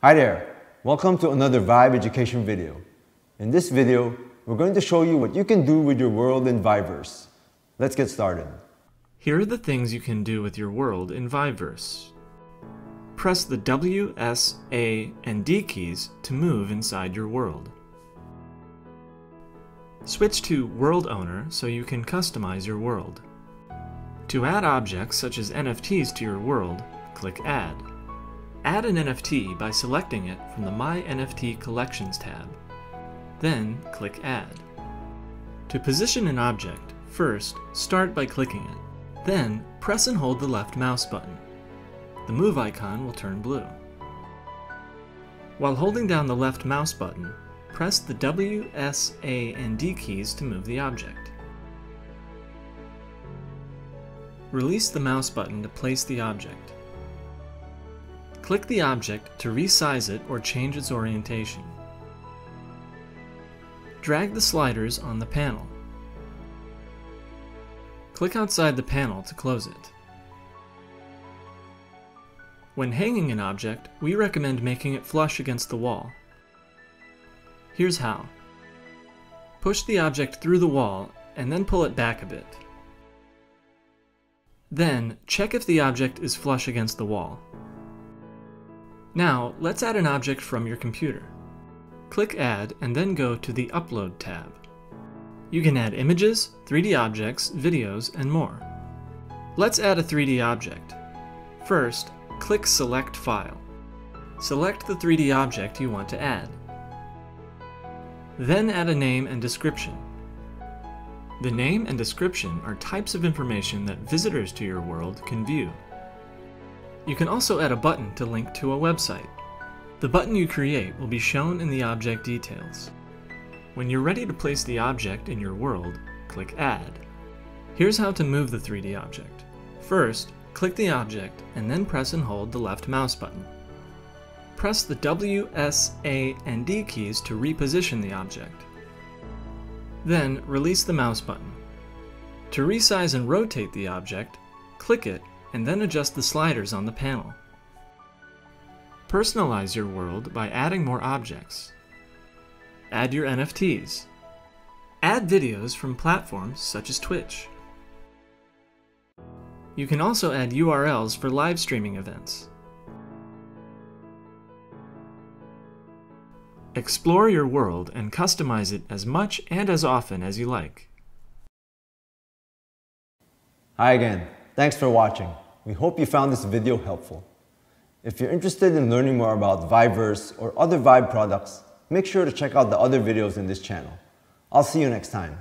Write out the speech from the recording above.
Hi there, welcome to another VIVE education video. In this video, we're going to show you what you can do with your world in VIVERSE. Let's get started. Here are the things you can do with your world in VIVERSE. Press the W, S, A, and D keys to move inside your world. Switch to World Owner so you can customize your world. To add objects such as NFTs to your world, click Add. Add an NFT by selecting it from the My NFT Collections tab. Then click Add. To position an object, first start by clicking it. Then press and hold the left mouse button. The move icon will turn blue. While holding down the left mouse button, press the W, S, A, and D keys to move the object. Release the mouse button to place the object. Click the object to resize it or change its orientation. Drag the sliders on the panel. Click outside the panel to close it. When hanging an object, we recommend making it flush against the wall. Here's how. Push the object through the wall and then pull it back a bit. Then, check if the object is flush against the wall. Now, let's add an object from your computer. Click Add and then go to the Upload tab. You can add images, 3D objects, videos, and more. Let's add a 3D object. First, click Select File. Select the 3D object you want to add. Then add a name and description. The name and description are types of information that visitors to your world can view. You can also add a button to link to a website. The button you create will be shown in the object details. When you're ready to place the object in your world, click Add. Here's how to move the 3D object. First, click the object and then press and hold the left mouse button. Press the W, S, A, and D keys to reposition the object. Then release the mouse button. To resize and rotate the object, click it and then adjust the sliders on the panel. Personalize your world by adding more objects. Add your NFTs. Add videos from platforms such as Twitch. You can also add URLs for live streaming events. Explore your world and customize it as much and as often as you like. Hi again, thanks for watching. We hope you found this video helpful. If you're interested in learning more about VIVERSE or other VIVE products, make sure to check out the other videos in this channel. I'll see you next time.